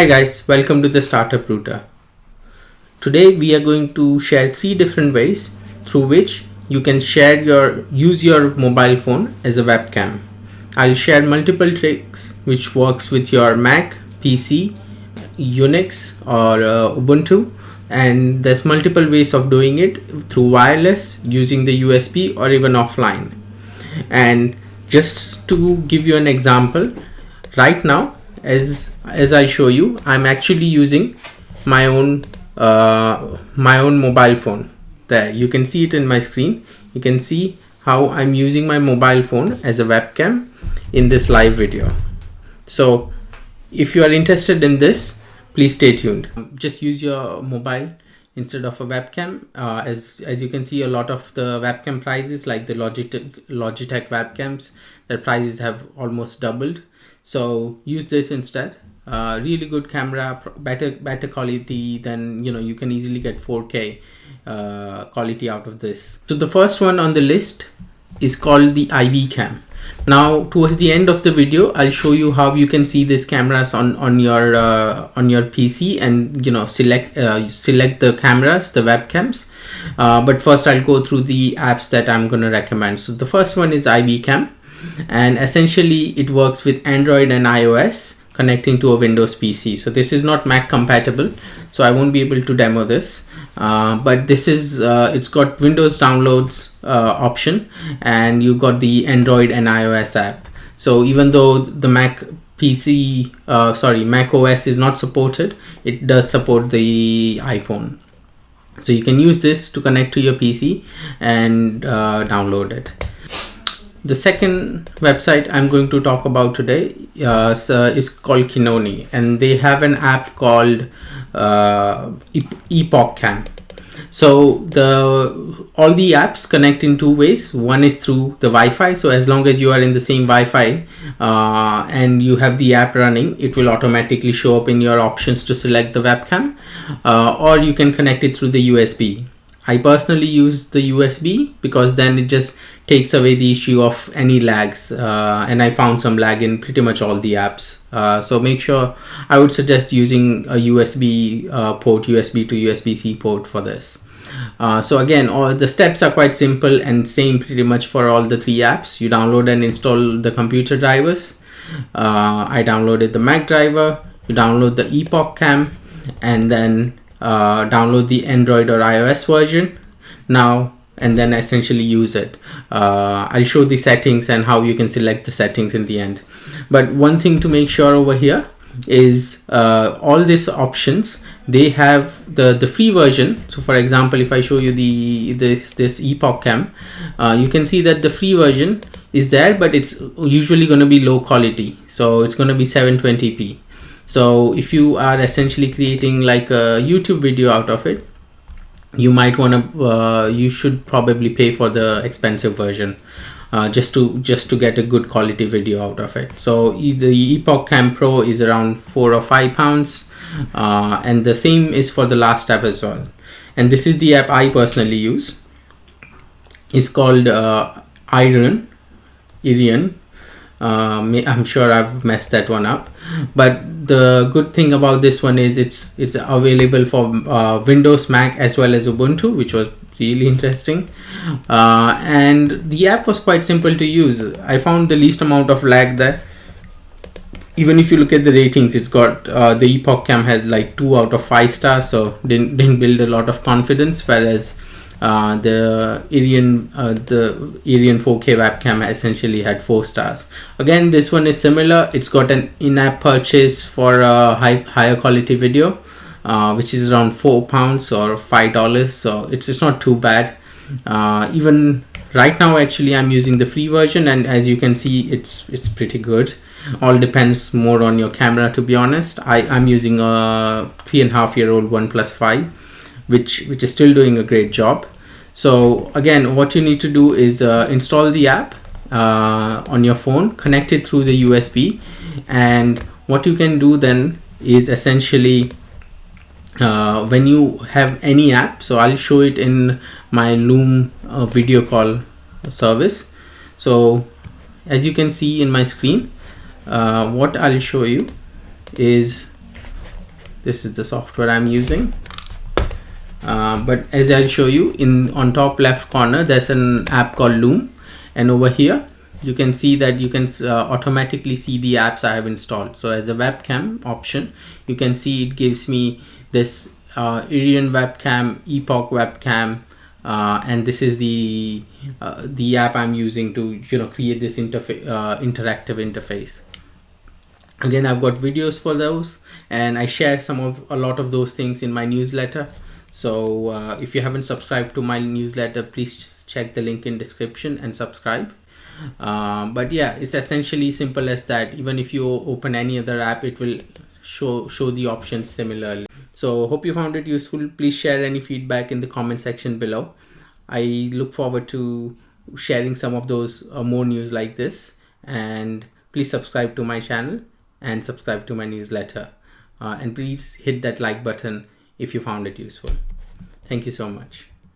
Hi guys, welcome to the Startup Router. Today we are going to share 3 different ways through which you can use your mobile phone as a webcam. I'll share multiple tricks which works with your Mac, PC, Unix or Ubuntu, and there's multiple ways of doing it through wireless, using the USB or even offline. And just to give you an example, right now as I show you, I'm actually using my own mobile phone. There you can see it in my screen. You can see how I'm using my mobile phone as a webcam in this live video. So if you are interested in this, please stay tuned. Just use your mobile instead of a webcam. As you can see, a lot of the webcam prices, like the Logitech webcams, their prices have almost doubled. So use this instead. Really good camera, better quality than, you can easily get 4K quality out of this. So the first one on the list is called the IV Cam. Now towards the end of the video, I'll show you how you can see these cameras on your PC and select the cameras, the webcams. But first I'll go through the apps that I'm going to recommend. So the first one is IV Cam, and essentially it works with Android and iOS connecting to a Windows PC. So this is not Mac compatible, so I won't be able to demo this, but this is it's got Windows downloads option, and you got the Android and iOS app. So even though the Mac OS is not supported, it does support the iPhone. So you can use this to connect to your PC and download it. The second website I'm going to talk about today is called Kinoni, and they have an app called Epoch Cam. So all the apps connect in 2 ways. One is through the Wi-Fi. So as long as you are in the same Wi-Fi and you have the app running, it will automatically show up in your options to select the webcam, or you can connect it through the USB. I personally use the USB because then it just takes away the issue of any lags, and I found some lag in pretty much all the apps. So make sure, I would suggest using a USB port, USB to USB-C port for this. So again, all the steps are quite simple and same pretty much for all the 3 apps. You download and install the computer drivers. I downloaded the Mac driver. You download the Epoch Cam, and then download the Android or iOS version now, and then essentially use it. I'll show the settings and how you can select the settings in the end. But one thing to make sure over here is all these options, they have the free version. So for example, if I show you this Epoch Cam, you can see that the free version is there, but it's usually going to be low quality. So it's going to be 720p. So if you are essentially creating like a YouTube video out of it, you might want to you should probably pay for the expensive version just to get a good quality video out of it. So the Epoch Cam Pro is around £4 or £5, and the same is for the last app as well. And this is the app I personally use. It's called Irion. I'm sure I've messed that one up, but the good thing about this one is it's available for Windows, Mac as well as Ubuntu, which was really interesting. And the app was quite simple to use. I found the least amount of lag there. Even if you look at the ratings, it's got the Epoch Cam had like 2 out of 5 stars, so didn't build a lot of confidence, whereas the Irion 4K webcam essentially had 4 stars. Again, this one is similar. It's got an in-app purchase for a higher quality video, which is around £4 or $5. So it's not too bad. Even right now, actually, I'm using the free version, and as you can see, it's pretty good. All depends more on your camera, to be honest. I'm using a 3.5-year-old OnePlus 5. Which is still doing a great job. So again, what you need to do is install the app on your phone, connect it through the USB, and what you can do then is essentially when you have any app, so I'll show it in my Loom video call service. So as you can see in my screen, what I'll show you is This is the software I'm using. But as I'll show you, on top left corner there's an app called Loom, and over here you can see that you can automatically see the apps I have installed. So as a webcam option, you can see it gives me this Irion webcam, Epoch webcam, and this is the app I'm using to create this interactive interface. Again, I've got videos for those, and I share a lot of those things in my newsletter. So if you haven't subscribed to my newsletter, please check the link in description and subscribe. But yeah, it's essentially simple as that. Even if you open any other app, it will show the options similarly. So hope you found it useful. Please share any feedback in the comment section below. I look forward to sharing some of those more news like this, and please subscribe to my channel and subscribe to my newsletter, and please hit that like button if you found it useful. Thank you so much.